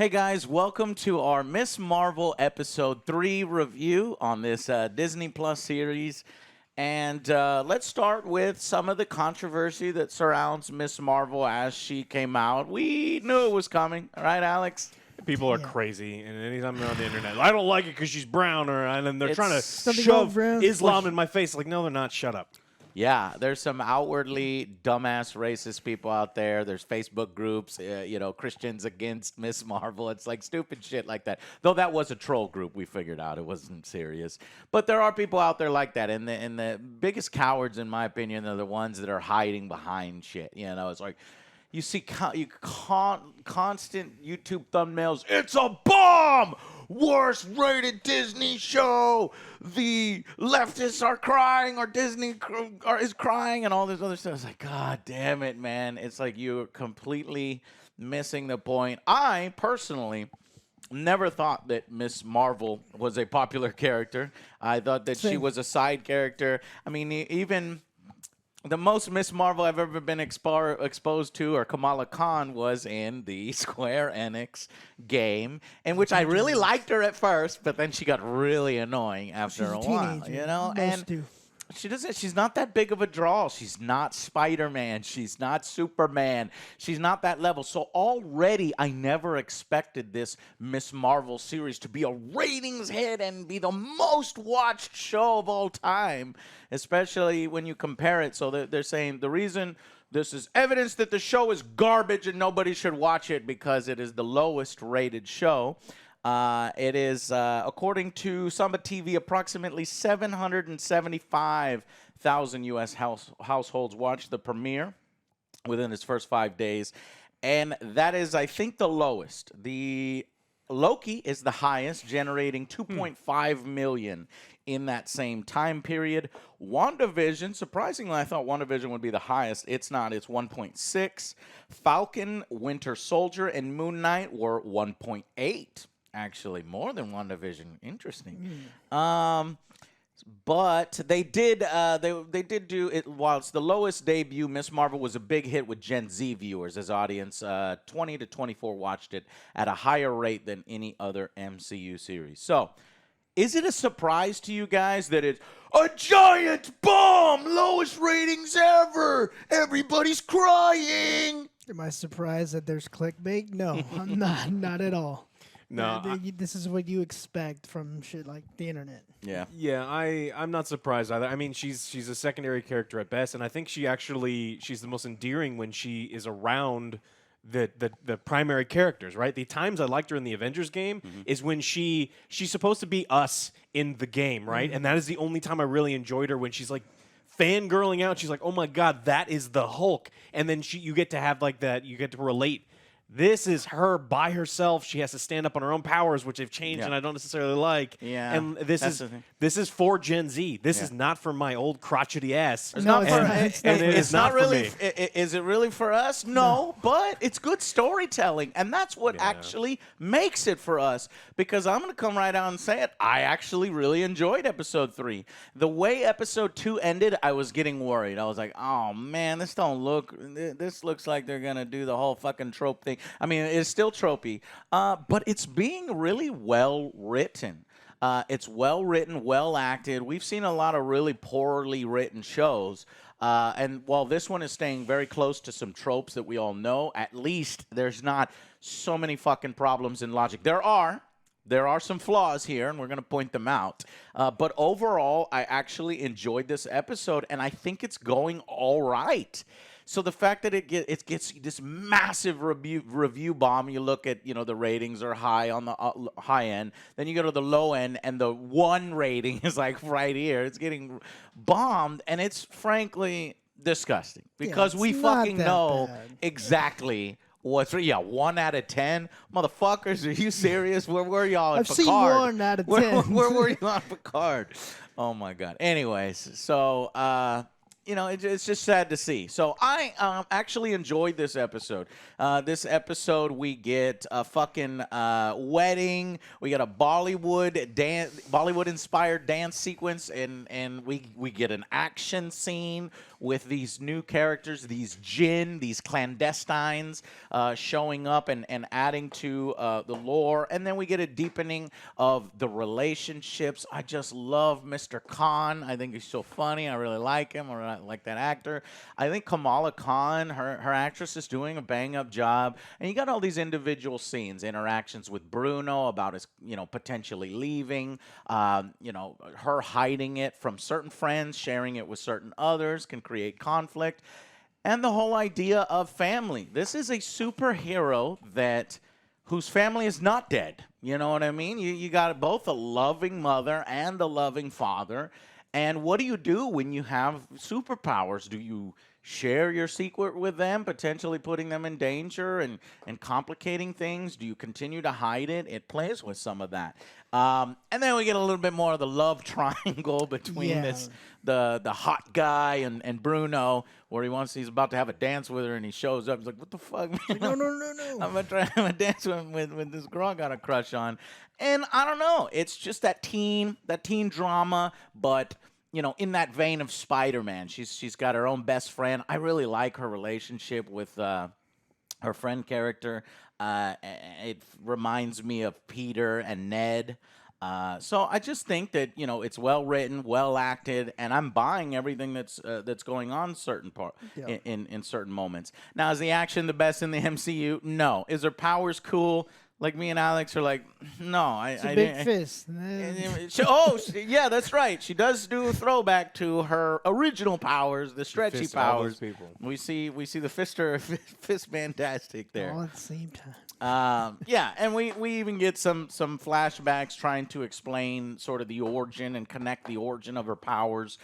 Hey guys, welcome to our Miss Marvel episode 3 review on this Disney Plus series. And let's start with some of the controversy that surrounds Miss Marvel as she came out. We knew it was coming, right, Alex? People are crazy, and anytime they're on the internet, I don't like it because she's brown, and then they're trying to Something shove brown. Islam in my face. Like, no, they're not. Shut up. Yeah, there's some outwardly dumbass racist people out there. There's Facebook groups, Christians against Miss Marvel. It's like stupid shit like that. Though that was a troll group, we figured out. It wasn't serious. But there are people out there like that. And the biggest cowards, in my opinion, are the ones that are hiding behind shit. You know, it's like you see constant YouTube thumbnails. It's a bomb! Worst rated Disney show. The leftists are crying, or Disney is crying, and all this other stuff. It's like, God damn it, man. It's like you're completely missing the point. I personally never thought that Miss Marvel was a popular character. I thought that she was a side character. I mean, even the most Miss Marvel I've ever been exposed to, or Kamala Khan, was in the Square Enix game, in which I really liked her at first, but then she got really annoying after a while, you know? And she's not that big of a draw. She's not Spider-Man. She's not Superman. She's not that level. So already I never expected this Miss Marvel series to be a ratings hit and be the most watched show of all time, especially when you compare it. So they're saying the reason this is evidence that the show is garbage and nobody should watch it because it is the lowest rated show. It is, according to Samba TV, approximately 775,000 U.S. households watched the premiere within its first 5 days. And that is, I think, the lowest. The Loki is the highest, generating 2.5 million in that same time period. WandaVision, surprisingly, I thought WandaVision would be the highest. It's not. It's 1.6. Falcon, Winter Soldier, and Moon Knight were 1.8. Actually, more than WandaVision. Interesting. But they did they did do it. While it's the lowest debut, Miss Marvel was a big hit with Gen Z viewers as audience. 20 to 24 watched it at a higher rate than any other MCU series. So, is it a surprise to you guys that it's a giant bomb, lowest ratings ever? Everybody's crying. Am I surprised that there's clickbait? No, I'm not at all. No, This is what you expect from shit like the internet. Yeah. Yeah, I'm not surprised either. I mean, she's a secondary character at best, and I think she's the most endearing when she is around the primary characters, right? The times I liked her in the Avengers game is when she's supposed to be us in the game, right? And that is the only time I really enjoyed her, when she's like fangirling out. She's like, oh my God, that is the Hulk. And then you get to have like that, you get to relate. This is her by herself. She has to stand up on her own powers, which have changed, and I don't necessarily like. Yeah, and this is for Gen Z. This is not for my old crotchety ass. It's not for me. Is it really for us? No, but it's good storytelling, and that's what actually makes it for us. Because I'm going to come right out and say it. I actually really enjoyed episode 3. The way episode 2 ended, I was getting worried. I was like, oh man, this looks like they're going to do the whole fucking trope thing. I mean, it's still tropey, but it's being really well written. It's well written, well acted. We've seen a lot of really poorly written shows. And while this one is staying very close to some tropes that we all know, at least there's not so many fucking problems in logic. There are some flaws here, and we're going to point them out. But overall, I actually enjoyed this episode, and I think it's going all right. So the fact that it gets this massive review bomb, you look at, the ratings are high on the high end. Then you go to the low end, and the 1 rating is like right here. It's getting bombed, and it's frankly disgusting because we fucking know exactly what's 1 out of 10. Motherfuckers, are you serious? Where were y'all in Picard? I've seen 1 out of 10. Where were you on Picard? Oh my God. Anyways, so it's just sad to see. So I actually enjoyed this episode. This episode, we get a fucking wedding. We got a Bollywood-inspired dance sequence, and we get an action scene with these new characters, these jinn, these clandestines showing up and adding to the lore. And then we get a deepening of the relationships. I just love Mr. Khan. I think he's so funny. I really like him. I really like that actor. I think Kamala Khan, her actress, is doing a bang-up job. And you got all these individual scenes, interactions with Bruno about his, potentially leaving, her hiding it from certain friends, sharing it with certain others can create conflict. And the whole idea of family. This is a superhero whose family is not dead. You know what I mean? You got both a loving mother and a loving father. And what do you do when you have superpowers? Do you share your secret with them, potentially putting them in danger and complicating things? Do you continue to hide it? It plays with some of that. And then we get a little bit more of the love triangle between the hot guy and Bruno, where he's about to have a dance with her, and he shows up. He's like, what the fuck, man? No. I'm going to try to have a dance with this girl I got a crush on. And I don't know. It's just that teen drama, but in that vein of Spider-Man. She's got her own best friend. I really like her relationship with her friend character. It reminds me of Peter and Ned. So I just think that it's well written, well acted, and I'm buying everything that's going on in certain moments. Now, is the action the best in the MCU? No. Is her powers cool? Like me and Alex are like, no. It's a big fist. Yeah, that's right. She does do a throwback to her original powers, the stretchy powers. We see the fist fantastic there. All at the same time. And we even get some flashbacks trying to explain sort of the origin and connect the origin of her powers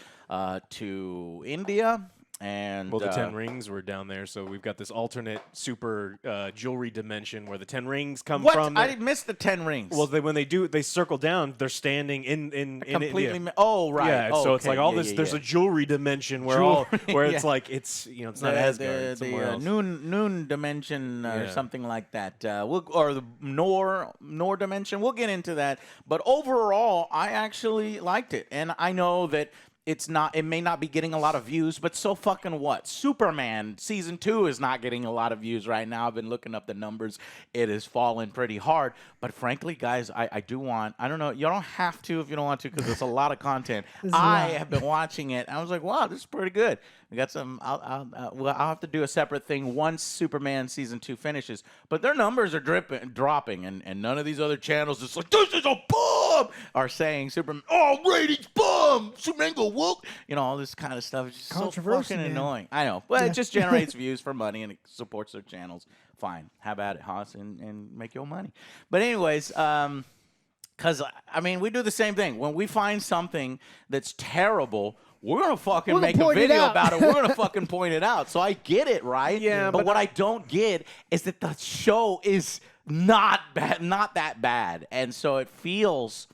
to India. And the 10 rings were down there, so we've got this alternate super jewelry dimension where the 10 rings come from. What? I missed the 10 rings. Well, when they circle down, they're standing in completely. India. Right. Yeah. Oh, so it's okay. like all Yeah, this. yeah, There's yeah. a jewelry dimension where it's like it's not Asgard. It's somewhere else. Noon dimension or something like that. Or the Nor dimension. We'll get into that. But overall, I actually liked it, and I know that. It may not be getting a lot of views, but so fucking what? Superman Season 2 is not getting a lot of views right now. I've been looking up the numbers. It has fallen pretty hard. But frankly, guys, I don't know. You don't have to if you don't want to because it's a lot of content. I have been watching it. I was like, wow, this is pretty good. We got some. I'll have to do a separate thing once Superman Season 2 finishes. But their numbers are dropping, and none of these other channels is like, this is a bomb, are saying Superman, ratings bomb, Superman go woke. All this kind of stuff is just so fucking annoying. I know, but it just generates views for money and it supports their channels. Fine, have at it, Haas, and make your money. But anyways, because we do the same thing when we find something that's terrible. We're going to fucking make a video about it. We're going to fucking point it out. So I get it, right? Yeah. But what I don't get is that the show is not that bad. And so it feels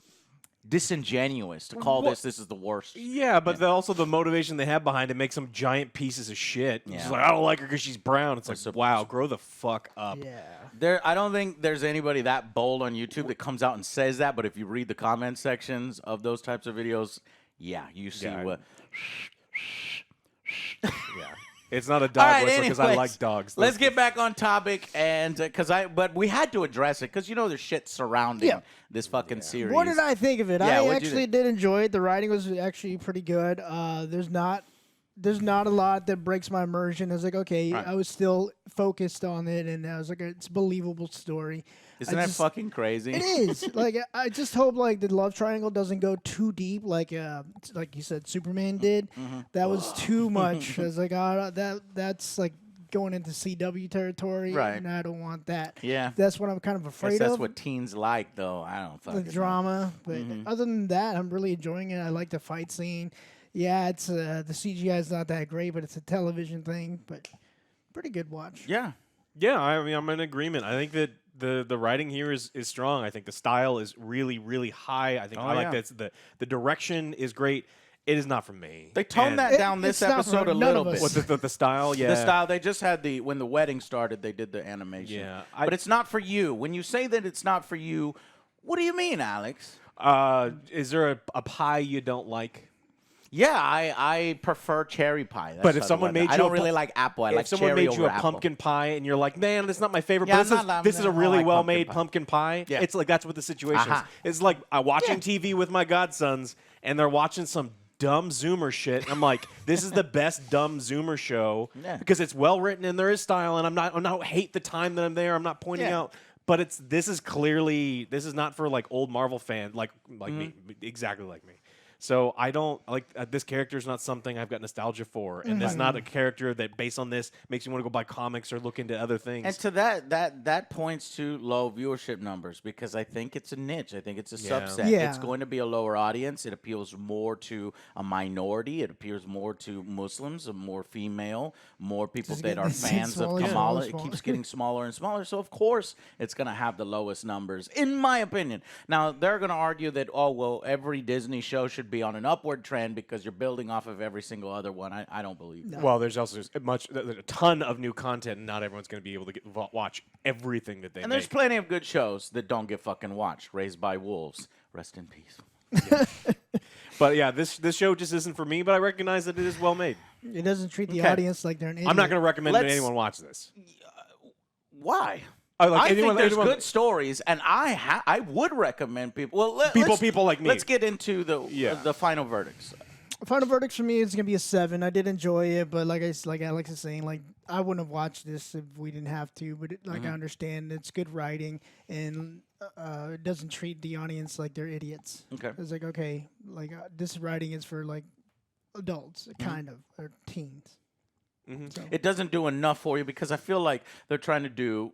disingenuous to call this is the worst. Yeah, but also the motivation they have behind it makes them giant pieces of shit. Yeah. It's like, I don't like her because she's brown. It's like, wow, grow the fuck up. Yeah. I don't think there's anybody that bold on YouTube that comes out and says that. But if you read the comment sections of those types of videos, you see what. Yeah. It's not a dog whistle because I like dogs. Let's get back on topic, and but we had to address it because there's shit surrounding this fucking series. What did I think of it? Yeah, I actually did enjoy it. The writing was actually pretty good. There's not a lot that breaks my immersion. I was like, okay, right. I was still focused on it, and I was like, it's a believable story. Isn't that fucking crazy? It is. Like, I just hope the love triangle doesn't go too deep, like you said, Superman did. Mm-hmm. That was too much. I was like, that's like going into CW territory, right? And I don't want that. Yeah, that's what I'm kind of afraid of. That's what teens like, though. I don't fucking the drama, but other than that, I'm really enjoying it. I like the fight scene. Yeah, it's the CGI is not that great, but it's a television thing. But pretty good watch. Yeah. I'm in agreement. I think that the writing here is strong. I think the style is really, really high. I think I like that the direction is great. It is not for me. They toned that down this it's not episode for a none little of bit. us. What the style? Yeah, The style, they just had when the wedding started, they did the animation. Yeah, but it's not for you. When you say that it's not for you, what do you mean, Alex? Is there a pie you don't like? Yeah, I prefer cherry pie. But if someone made you I don't really like apple. I like if someone cherry made you over a apple. pumpkin pie and you're like, man, that's not my favorite, Yeah, but this is a really like well-made pumpkin pumpkin pie. Yeah. It's like that's what the situation Aha. is. It's like I'm watching TV with my godsons and they're watching some dumb Zoomer shit. And I'm like, this is the best dumb Zoomer show because it's well written and there is style. And I don't hate the time that I'm there. I'm not pointing out. But this is not for like old Marvel fans like me, exactly like me. So I don't like this character is not something I've got nostalgia for, and it's not a character that based on this makes me want to go buy comics or look into other things. And to that points to low viewership numbers because I think it's a niche. I think it's a subset. Yeah. It's going to be a lower audience. It appeals more to a minority. It appeals more to Muslims, more female, more people that are fans of Kamala. It keeps getting smaller and smaller. So of course it's going to have the lowest numbers, in my opinion. Now they're going to argue that every Disney show should be on an upward trend because you're building off of every single other one. I don't believe that. Well, there's also a ton of new content, and not everyone's going to be able to watch everything that they And make. there's plenty of good shows that don't get fucking watched. Raised by Wolves. Rest in peace. But yeah, this show just isn't for me, but I recognize that it is well made. It doesn't treat the audience like they're an idiot. I'm not going to recommend that Let's- anyone watch this. Why? Like I think there's good stories, and I would recommend people. Well, people like me. Let's get into the final verdicts. Final verdicts for me is gonna be a 7. I did enjoy it, but like Alex is saying, like I wouldn't have watched this if we didn't have to. But I understand it's good writing, and it doesn't treat the audience like they're idiots. Okay. It's like this writing is for like adults, kind of, or teens. So. It doesn't do enough for you because I feel like they're trying to do.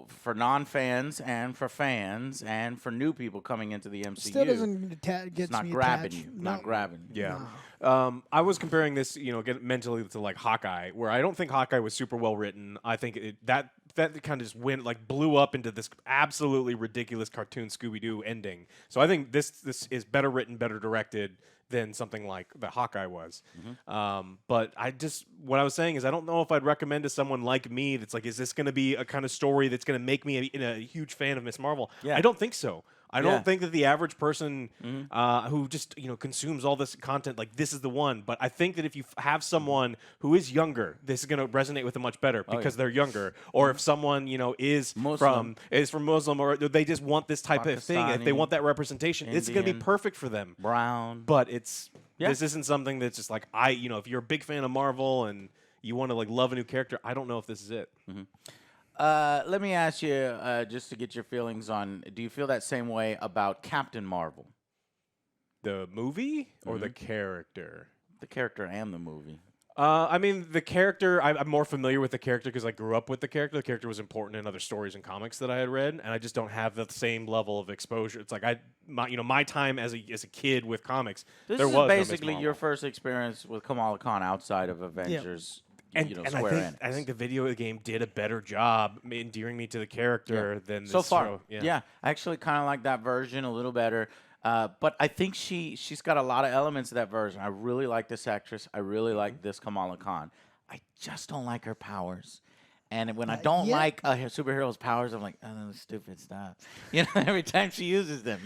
For non-fans and for fans and for new people coming into the MCU. Still doesn't get it's not me grabbing attached. you. Not grabbing you. Yeah. No. I was comparing this, mentally to like Hawkeye, where I don't think Hawkeye was super well written. I think that kind of just blew up into this absolutely ridiculous cartoon Scooby-Doo ending. So I think this is better written, better directed than something like the Hawkeye was. But what I was saying is I don't know if I'd recommend to someone like me that's like, is this going to be a kind of story that's going to make me a huge fan of Ms. Marvel? Yeah. I don't think so. I don't think that the average person who just consumes all this content, like this is the one. But I think that if you have someone who is younger, this is going to resonate with them much better because they're younger. Or if someone is from Muslim, or they just want this type of thing, if they want that representation, it's going to be perfect for them. Brown. But this isn't something that's just like if you're a big fan of Marvel and you want to love a new character, I don't know if this is it. Let me ask you, just to get your feelings on, do you feel that same way about Captain Marvel? The movie or the character? The character and the movie. I mean, the character, I'm more familiar with the character because I grew up with the character. The character was important in other stories and comics that I had read, and I just don't have the same level of exposure. It's like my time as a kid with comics, This there is was no Ms. basically Marvel. your first experience with Kamala Khan outside of Avengers. And Square I think the video game did a better job endearing me to the character than this so far. show. Yeah, I actually kind of like that version a little better. But I think she's got a lot of elements of that version. I really like this actress. I really like this Kamala Khan. I just don't like her powers. And when I don't like a superhero's powers, I'm like, oh, stupid stuff. Every time she uses them,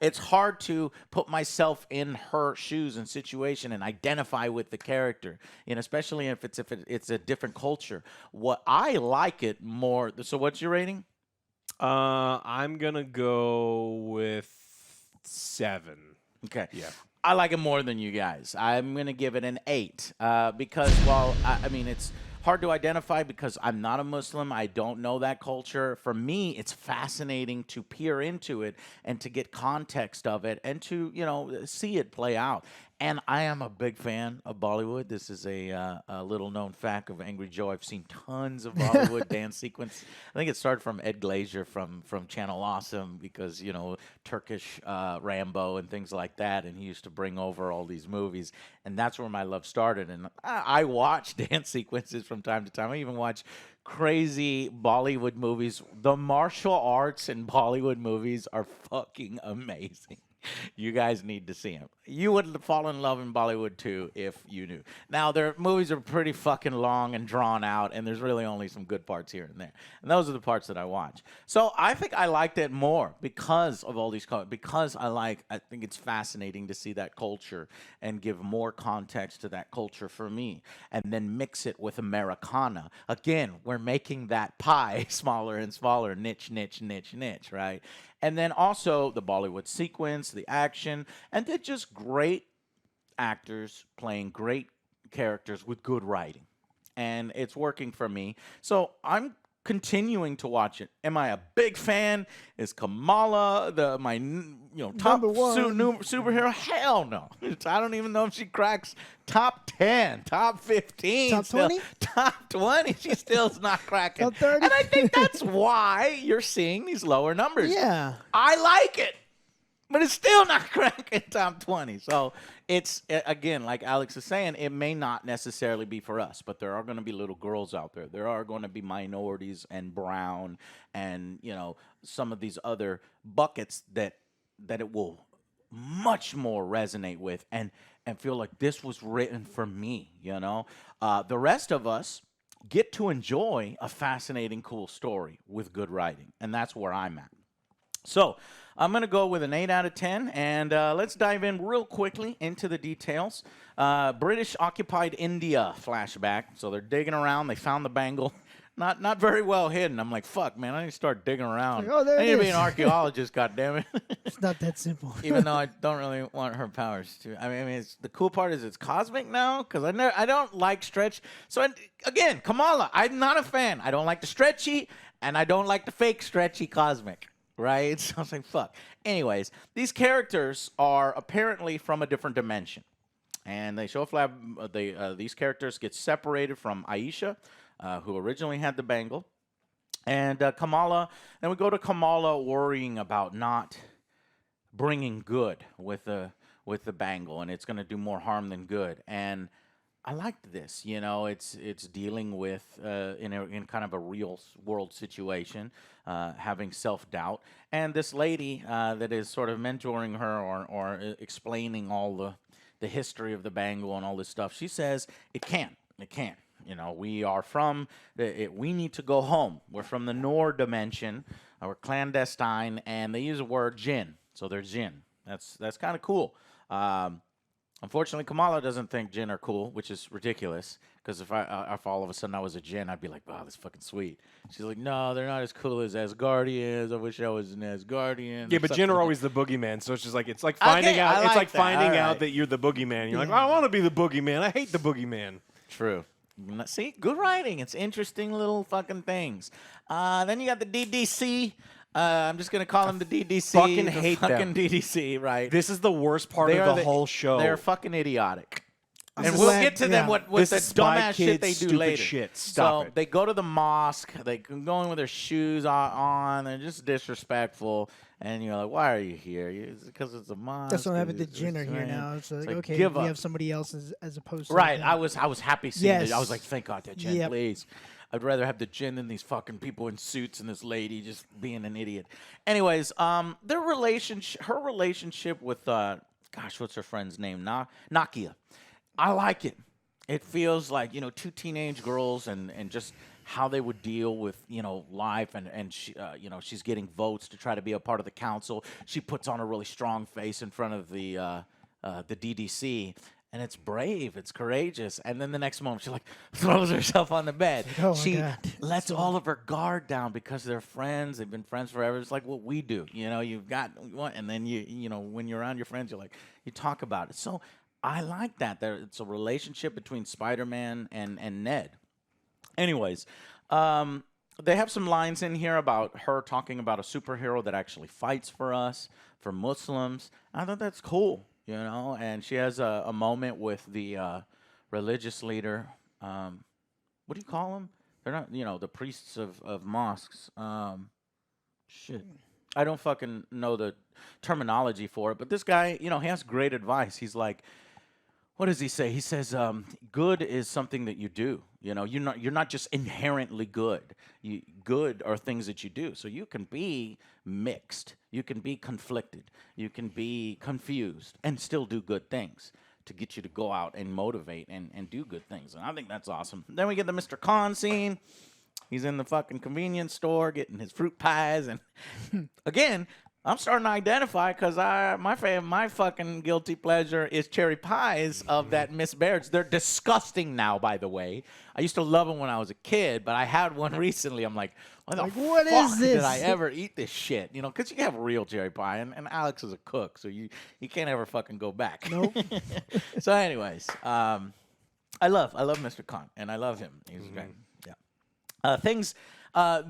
it's hard to put myself in her shoes and situation and identify with the character, especially if it's a different culture. What I like it more. So, what's your rating? I'm gonna go with 7. Okay. Yeah. I like it more than you guys. I'm going to give it an 8 because, it's hard to identify because I'm not a Muslim. I don't know that culture. For me, it's fascinating to peer into it and to get context of it and to, see it play out. And I am a big fan of Bollywood. This is a little-known fact of AngryJoe. I've seen tons of Bollywood dance sequence. I think it started from Ed Glazier from Channel Awesome because, Turkish Rambo and things like that. And he used to bring over all these movies. And that's where my love started. And I watch dance sequences from time to time. I even watch crazy Bollywood movies. The martial arts in Bollywood movies are fucking amazing. You guys need to see him. You would fall in love in Bollywood too if you knew. Now, their movies are pretty fucking long and drawn out, and there's really only some good parts here and there. And those are the parts that I watch. So I think I liked it more because of all these, because I think it's fascinating to see that culture and give more context to that culture for me, and then mix it with Americana. Again, we're making that pie smaller and smaller, niche, right? And then also the Bollywood sequence, the action, and they're just great actors playing great characters with good writing. And it's working for me. So I'm continuing to watch it. Am I a big fan? Is Kamala my top Number one. superhero? Hell no. I don't even know if she cracks top 10, top 15, Top still. 20? Top 20. She still's not cracking. Top 30? And I think that's why you're seeing these lower numbers. Yeah. I like it, but it's still not cracking top 20. So it's, again, like Alex is saying, it may not necessarily be for us, but there are going to be little girls out there. There are going to be minorities and brown and, some of these other buckets that it will much more resonate with and feel like this was written for me, The rest of us get to enjoy a fascinating, cool story with good writing, and that's where I'm at. So I'm going to go with an 8 out of 10, and let's dive in real quickly into the details. British occupied India flashback. So they're digging around. They found the bangle. Not very well hidden. I'm like, fuck, man, I need to start digging around. Like, oh, there I it need to be is. an archaeologist, goddammit. It's not that simple. Even though I don't really want her powers to. I mean, the cool part is it's cosmic now, because I don't like stretch. So, again, Kamala, I'm not a fan. I don't like the stretchy, and I don't like the fake stretchy cosmic. Right? So I was like, fuck. Anyways, these characters are apparently from a different dimension. And they show a flab. These characters get separated from Aisha, who originally had the bangle. And Kamala, then we go to Kamala worrying about not bringing good with the bangle. And it's going to do more harm than good. And I liked this. It's dealing with in kind of a real world situation, having self-doubt, and this lady that is sort of mentoring her or explaining all the history of the bangle and all this stuff. She says it can. We are from we need to go home. We're from the Noor dimension. We're clandestine, and they use the word jinn, so they're jinn. That's kind of cool. Unfortunately, Kamala doesn't think jinn are cool, which is ridiculous. Because if all of a sudden I was a jinn, I'd be like, wow, that's fucking sweet. She's like, no, they're not as cool as Asgardians. I wish I was an Asgardian. Yeah, but jinn are always the boogeyman, so it's just like finding out. I It's like that. finding out that you're the boogeyman. You're like, I want to be the boogeyman. I hate the boogeyman. True. See, good writing. It's interesting little fucking things. Then you got the DDC. I'm just gonna call them the DDC. Fucking hate fucking them. DDC, right? This is the worst part of the whole show. They're fucking idiotic. And is we'll like- get to yeah. them with This the is Spy dumbass shit they Kids, do stupid later. shit. Stop So it. they go to the mosque. They go in with their shoes on. They're just disrespectful. And you're like, why are you here? It's because it's a mosque. That's what happened to It's Jenner here right. now. It's like, like, okay, give we up. have somebody else as opposed to Right. them. I was happy seeing it. I was Yes. like, thank God that Jen, Yep. please. I'd rather have the Jen than these fucking people in suits and this lady just being an idiot. Anyways, her relationship with gosh, what's her friend's name? Nakia. I like it. It feels like, two teenage girls and just how they would deal with, life and she, she's getting votes to try to be a part of the council. She puts on a really strong face in front of the DDC, and it's brave, it's courageous. And then the next moment, she throws herself on the bed. Oh, my She God. lets all of her guard down because they're friends. They've been friends forever. It's like what we do. You've got one, and then when you're around your friends, you talk about it. So I like that. It's a relationship between Spider-Man and Ned. Anyways, they have some lines in here about her talking about a superhero that actually fights for us, for Muslims. I thought that's cool, And she has a moment with the religious leader. What do you call them? They're not, the priests of mosques. Shit. I don't fucking know the terminology for it, but this guy, he has great advice. He's like, what does he say? He says, good is something that you do. You know, you're not just inherently good. Good are things that you do. So you can be mixed. You can be conflicted. You can be confused and still do good things to get you to go out and motivate and do good things. And I think that's awesome. Then we get the Mr. Khan scene. He's in the fucking convenience store getting his fruit pies. And again, I'm starting to identify because my fucking guilty pleasure is cherry pies of that Miss Baird's. They're disgusting now, by the way. I used to love them when I was a kid, but I had one recently. I'm like, what what fuck is this? did I ever eat this shit? You know, because you have real cherry pie, and Alex is a cook, so you can't ever fucking go back. Nope. So, anyways, I love Mr. Khan, and I love him. He's great. Yeah.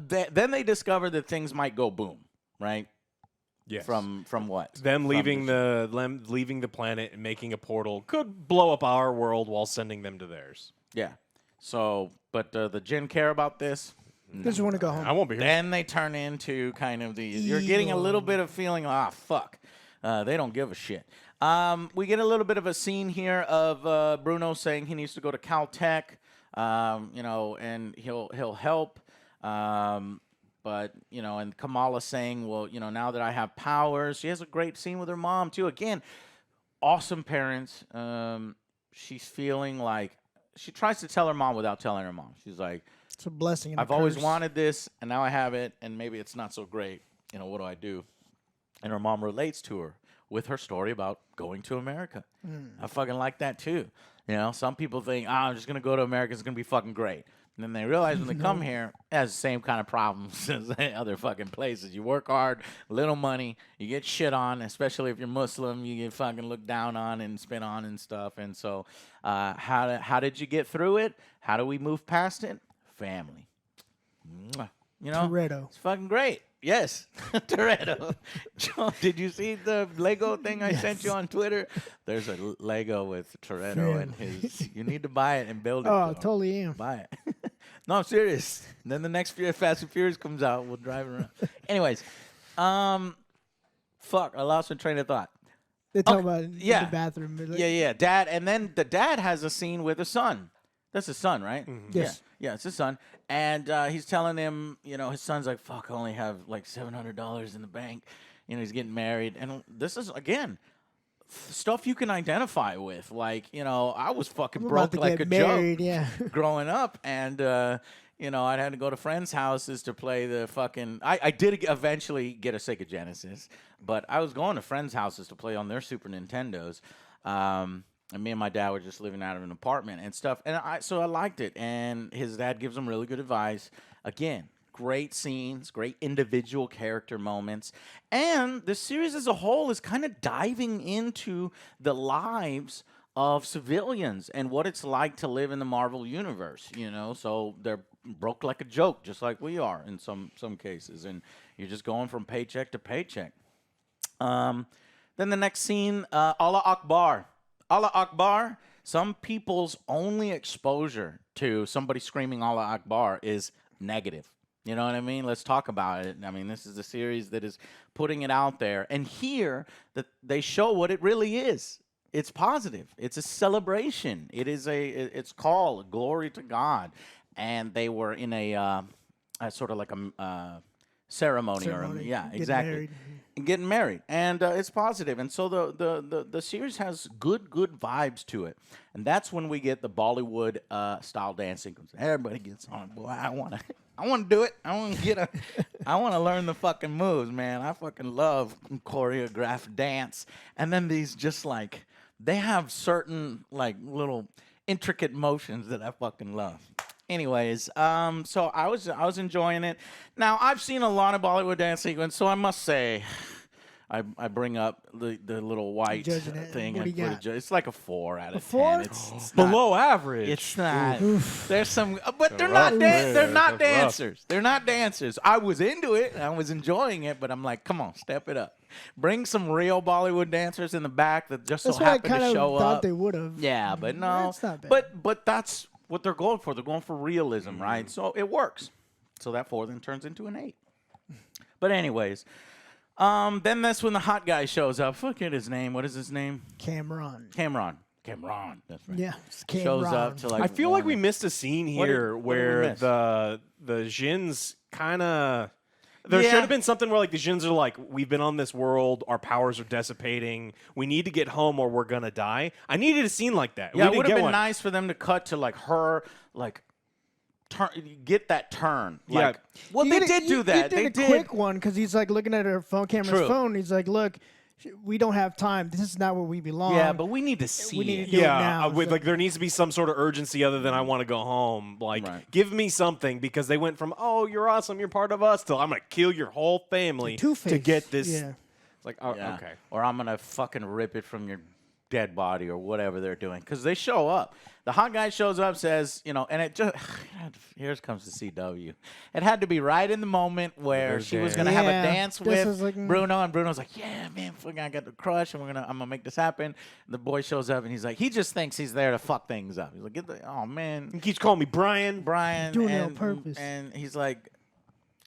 Then they discover that things might go boom, right? Yes. From what? Them leaving the planet and making a portal could blow up our world while sending them to theirs. Yeah. So, but the Jinn care about this. They just want to go home. I won't be here. Then they turn into kind of you're getting a little bit of feeling, fuck. They don't give a shit. We get a little bit of a scene here of Bruno saying he needs to go to Caltech, and he'll help. But, and Kamala saying, well, now that I have powers, she has a great scene with her mom, too. Again, awesome parents. She's feeling like she tries to tell her mom without telling her mom. She's like, it's a blessing. And I've always wanted this, and now I have it, and maybe it's not so great. What do I do? And her mom relates to her with her story about going to America. I fucking like that, too. Some people think, I'm just going to go to America. It's going to be fucking great. And then they realize when they come here, it has the same kind of problems as other fucking places. You work hard, little money, you get shit on, especially if you're Muslim, you get fucking looked down on and spit on and stuff. And so how did you get through it? How do we move past it? Family. Toretto. It's fucking great. Yes, Toretto. Joe, did you see the Lego thing I sent you on Twitter? There's a Lego with Toretto and his. You need to buy it and build it. Oh, totally am. Buy it. No, I'm serious. Then the next Fast and Furious comes out. We'll drive it around. Anyways, fuck, I lost my train of thought. They talk about it in the bathroom. Like, Yeah. Dad, and then the dad has a scene with his son. That's his son, right? Mm-hmm. Yes. Yeah, it's his son. And he's telling him, his son's like, fuck, I only have like $700 in the bank. He's getting married. And this is, again, stuff you can identify with. Like, I was fucking I'm broke about to like get a married, joke yeah. growing up. And, I had to go to friends' houses to play the fucking... I did eventually get a Sega Genesis, but I was going to friends' houses to play on their Super Nintendos. And me and my dad were just living out of an apartment and stuff. And so I liked it. And his dad gives him really good advice. Again, great scenes, great individual character moments. And the series as a whole is kind of diving into the lives of civilians and what it's like to live in the Marvel universe, So they're broke like a joke, just like we are in some cases. And you're just going from paycheck to paycheck. Then the next scene, Allah Akbar. Allah Akbar, some people's only exposure to somebody screaming Allah Akbar is negative. You know what I mean? Let's talk about it. I mean, this is a series that is putting it out there. And here, that they show what it really is. It's positive. It's a celebration. It's called Glory to God. And they were in a sort of like a ceremony. Yeah, exactly. Getting married, and it's positive, and so the series has good vibes to it, and that's when we get the Bollywood style dance sequence. Everybody gets on. Boy, I want to do it. I want to learn the fucking moves, man. I fucking love choreographed dance, and then these just like they have certain like little intricate motions that I fucking love. Anyways, so I was enjoying it. Now, I've seen a lot of Bollywood dance sequence, so I must say, I bring up the little white thing and put it. It's like a 4 out of 10. It's below average. It's not. There's some, but they're not dancers. They're not dancers. I was into it. I was enjoying it, but I'm like, come on, step it up. Bring some real Bollywood dancers in the back that just so happen to show up. Thought they would have. Yeah, but no. That's not bad. But that's what they're going for. They're going for realism, right? So it works. So that 4 then turns into an 8. But anyways, then that's when the hot guy shows up. Forget his name. What is his name? Cameron. Cameron. That's right. Yeah, it's Shows Cameron. up to like. I feel like we warn missed a scene What did- here what did we where miss? the Jins kind of. There Yeah. should have been something where like the Jins are like, we've been on this world, our powers are dissipating, we need to get home or we're gonna die. I needed a scene like that. Yeah, we it didn't would get have been one. nice for them to cut to like her like. Get that turn. Yeah. Like, well, You they did did do that. He They did a did. quick one because he's like looking at her camera's True. phone. He's like, "Look, we don't have time. This is not where we belong." Yeah, but we need to see We need it. to do it Yeah, now, with so- like there needs to be some sort of urgency other than I want to go home. Like, Right. give me something because they went from "Oh, you're awesome, you're part of us" to "I'm gonna kill your whole family Two-Face. to get this." Yeah. It's like, oh, Yeah. okay. Or I'm gonna fucking rip it from your dead body or whatever they're doing because they show up. The hot guy shows up, says, and it just here comes the CW. It had to be right in the moment where There's she was Dan. gonna have a Yeah, dance this with is like, Bruno, and Bruno's like, "Yeah, man, fucking, I got the crush, and I'm gonna make this happen." The boy shows up, and he's like, he just thinks he's there to fuck things up. He's like, "Oh man, He keeps calling me Brian. Brian," Doing it on and, purpose. and he's like,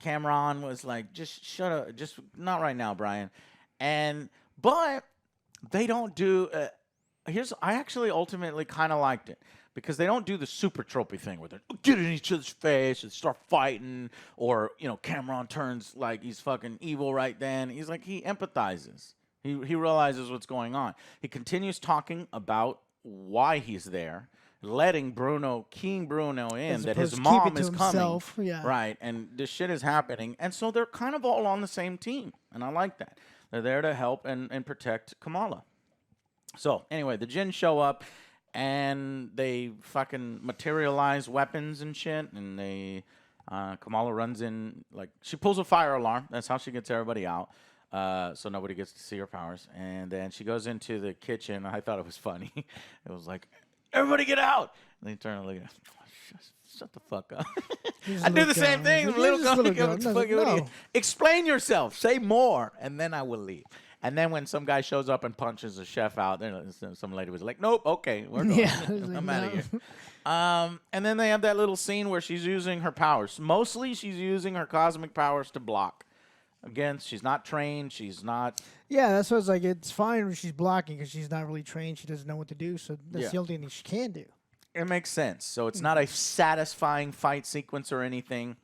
Cameron was like, "Just shut up, just not right now, Brian," but they don't do. I actually ultimately kind of liked it because they don't do the super tropey thing where they get in each other's face and start fighting, or Cameron turns like he's fucking evil right then. He's like he empathizes. He realizes what's going on. He continues talking about why he's there, letting keying Bruno in As that opposed his to mom keep it is to coming. himself, yeah. Right, and this shit is happening, and so they're kind of all on the same team, and I like that. They're there to help and protect Kamala. So anyway, the Jinn show up, and they fucking materialize weapons and shit, and Kamala runs in, like, she pulls a fire alarm. That's how she gets everybody out, so nobody gets to see her powers. And then she goes into the kitchen. I thought it was funny. It was like, everybody get out! And they turn and look at her. Shut the fuck up. He's I do the little same girl. thing. He's The little just girl little goes, girl. "Fuck you, what are you-" No. Explain yourself. Say more, and then I will leave. And then when some guy shows up and punches the chef out, then some lady was like, "Nope, okay, we're going. Yeah, it's like, I'm out of no. here." And then they have that little scene where she's using her powers. Mostly, she's using her cosmic powers to block. Again, she's not trained. She's not. Yeah, that's what I was like. It's fine when she's blocking because she's not really trained. She doesn't know what to do. So that's Yeah. the only thing she can do. It makes sense. So it's not a satisfying fight sequence or anything.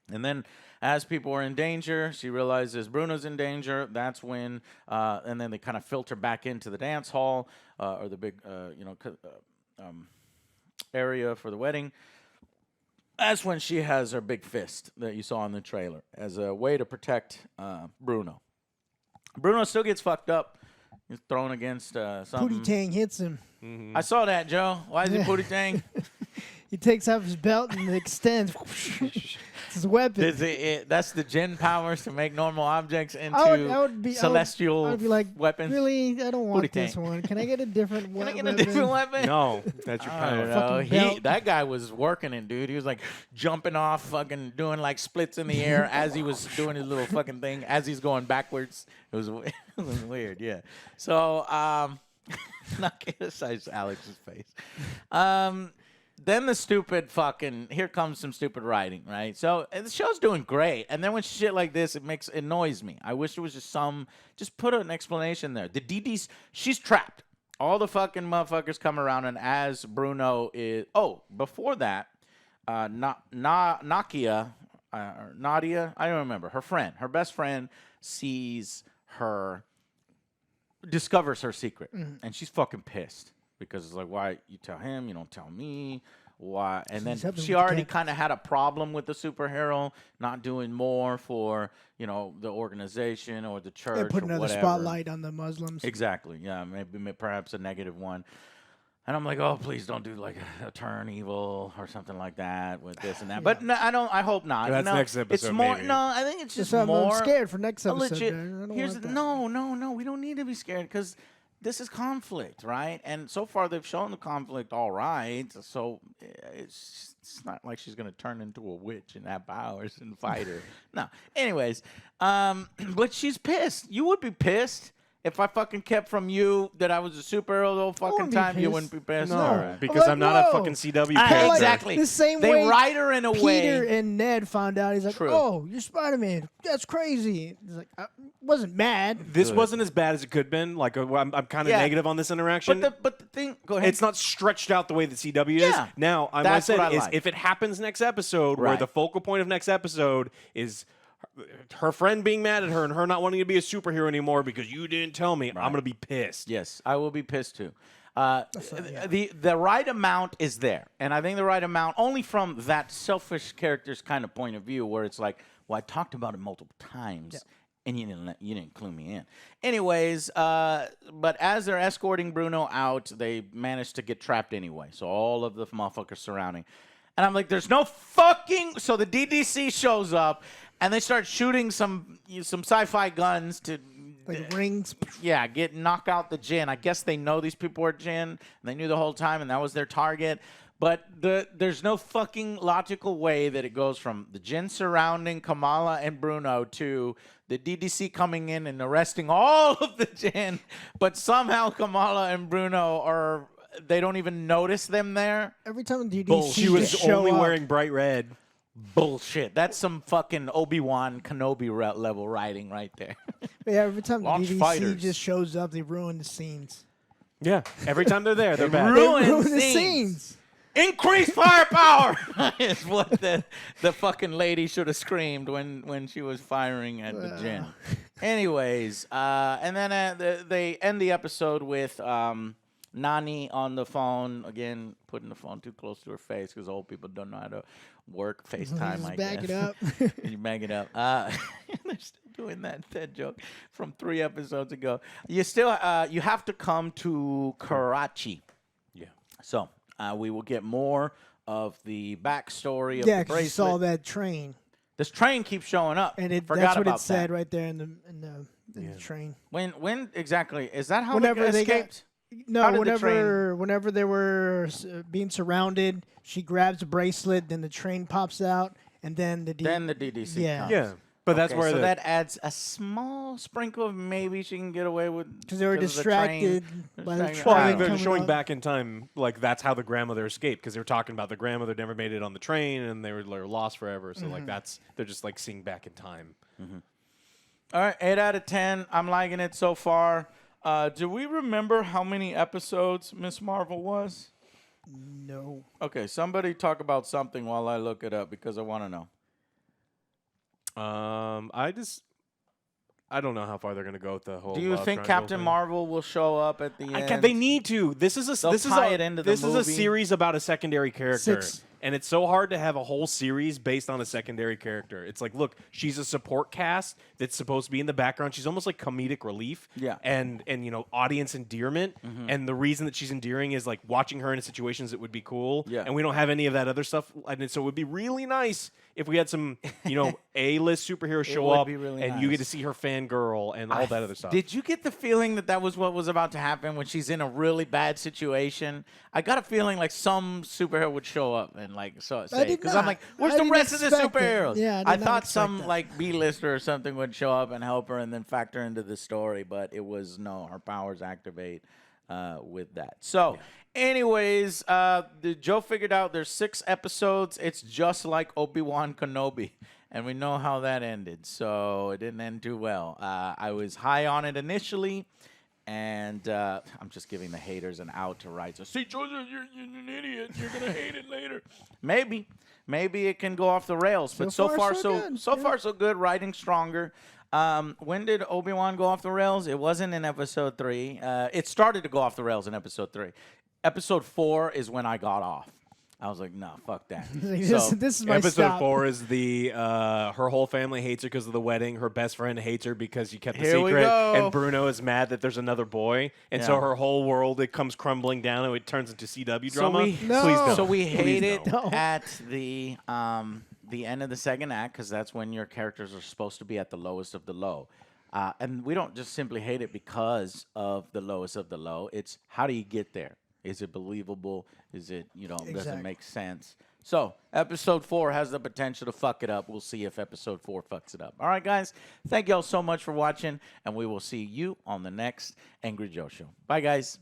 And then, as people are in danger, she realizes Bruno's in danger. That's when, and then they kind of filter back into the dance hall or the big, area for the wedding. That's when she has her big fist that you saw in the trailer as a way to protect Bruno. Bruno still gets fucked up. He's thrown against something. Pootie Tang hits him. I saw that, Joe. Why is he Pootie Tang? He takes off his belt and it extends. It's his weapon. That's the Jinn powers to make normal objects into I would be celestial I would be like, weapons. really? I don't want Pootie this Tang. one. Can I get a different Can weapon? I get a different weapon? No, that's your I don't power. know. Fucking belt. That guy was working it, dude. He was like jumping off, fucking doing like splits in the air as he was doing his little fucking thing, as he's going backwards. It was weird, yeah. So, not criticize Alex's face. Then the stupid fucking, here comes some stupid writing, right? So the show's doing great, and then when shit like this, it annoys me. I wish there was just put an explanation there. The DD's, she's trapped. All the fucking motherfuckers come around, and as Bruno is, before that, Nadia, I don't remember, her best friend discovers her secret, and she's fucking pissed. Because it's like, why you tell him, you don't tell me, why? And then helping she with the already cat. kind of had a problem with the superhero not doing more for, the organization or the church They put or another whatever. spotlight on the Muslims. Exactly, yeah, maybe perhaps a negative one. And I'm like, oh, please don't do like a turn evil or something like that with this and that. But no, I hope not. That's no, next episode, It's more. maybe. No, I think it's just So I'm more. scared for next a episode. legit. man. I don't Here's want that. no. We don't need to be scared because this is conflict, right? And so far they've shown the conflict all right. So it's not like she's gonna turn into a witch and have powers and fight her. No. Anyways, but she's pissed. You would be pissed If I fucking kept from you that I was a superhero the whole fucking wouldn't be time, you pissed. wouldn't be pissed. No, All right. because Like, I'm not a whoa. fucking CW Ah, character. exactly. The same they way write her in a Peter way. and Ned found out. He's like, True. "Oh, you're Spider-Man. That's crazy." He's like, "I wasn't mad." This wasn't as bad as it could have been. Like, I'm kind of Yeah. negative on this interaction. But the thing, go ahead. It's not stretched out the way that CW Yeah. is. Now, I That's said what I is like. if it happens next episode, where Right. the focal point of next episode is her friend being mad at her and her not wanting to be a superhero anymore because you didn't tell me, I'm gonna be pissed. Yes, I will be pissed too. The right amount is there, and I think the right amount only from that selfish character's kind of point of view, where it's like, well, I talked about it multiple times, and you didn't clue me in. Anyways, but as they're escorting Bruno out, they manage to get trapped anyway. So all of the motherfuckers surrounding, and I'm like, there's no fucking. So the DDC shows up, and they start shooting some sci-fi guns to. Like rings. Yeah, knock out the Jinn. I guess they know these people are Jinn. And they knew the whole time, and that was their target. But there's no fucking logical way that it goes from the Jinn surrounding Kamala and Bruno to the DDC coming in and arresting all of the Jinn. But somehow Kamala and Bruno they don't even notice them there. Every time the DDC Bullshit. She was just show only up, wearing bright red. Bullshit. That's some fucking Obi-Wan Kenobi level writing right there. Yeah, every time the Launch DDC fighters. just shows up, they ruin the scenes. Yeah, every time they're there, they're bad. ruin They ruin the scenes. scenes. Increase firepower is what the fucking lady should have screamed when she was firing at the Jinn. Anyways, and then they end the episode with Nani on the phone again, putting the phone too close to her face because old people don't know how to work FaceTime. Just I back guess. it up. You bag it up. They're still doing that joke from 3 episodes ago. You still you have to come to Karachi. Yeah. So we will get more of the backstory of Yeah, the because you bracelet. saw that train, This train keeps showing up. and Forgot that's what about it said that. right there in the train. When exactly is that how Whenever they they got- escaped? No, How did the whenever they were being surrounded, she grabs a bracelet, then the train pops out, and then the DDC. Yeah. comes. Yeah, but that's Okay, where so that adds a small sprinkle of maybe she can get away with because they were 'cause of the train. distracted by the Distracted. train. Well, I I think don't they're coming showing up. back in time, like that's how the grandmother escaped because they were talking about the grandmother never made it on the train and they were lost forever. So like they're just like seeing back in time. All right, 8 out of 10. I'm liking it so far. Do we remember how many episodes Miss Marvel was? No. Okay, somebody talk about something while I look it up because I want to know. I don't know how far they're gonna go with the whole. Do you love think triangle Captain thing. Marvel will show up at the end? They need to. This is They'll tie it into the this is a movie. series about a secondary character. 6. And it's so hard to have a whole series based on a secondary character. It's like, look, she's a support cast that's supposed to be in the background. She's almost like comedic relief. Yeah. And audience endearment. And the reason that she's endearing is like watching her in situations that would be cool. Yeah. And we don't have any of that other stuff. And so it would be really nice if we had some, A-list superheroes show would up be really and you get to nice. see her fangirl and all that other stuff. Did you get the feeling that was what was about to happen when she's in a really bad situation? I got a feeling like some superhero would show up and say did because I'm not. like, where's I the didn't rest of the expect it. superheroes? Yeah, I I did not thought expect some that. B-lister or something would show up and help her and then factor into the story, but it was no, her powers activate with that. So, anyways, Joe figured out there's 6 episodes. It's just like Obi-Wan Kenobi. And we know how that ended, so it didn't end too well. I was high on it initially, and I'm just giving the haters an out to write. So, see, Joseph, you're an idiot. You're gonna hate it later. Maybe it can go off the rails. But so far, so good. Writing stronger. When did Obi-Wan go off the rails? It wasn't in episode 3. It started to go off the rails in episode 3. Episode 4 is when I got off. I was like, no, fuck that. This is my Episode stop. 4 is the her whole family hates her because of the wedding. Her best friend hates her because she kept the Here we secret. go. And Bruno is mad that there's another boy. And so Yeah. her whole world, it comes crumbling down and it turns into CW drama. we- No. Please don't. So we Please hate it don't. at the end of the second act because that's when your characters are supposed to be at the lowest of the low. And we don't just simply hate it because of the lowest of the low. It's how do you get there? Is it believable? Is it, does it Exactly. make sense? So, episode 4 has the potential to fuck it up. We'll see if episode 4 fucks it up. All right, guys. Thank y'all so much for watching, and we will see you on the next Angry Joe show. Bye, guys.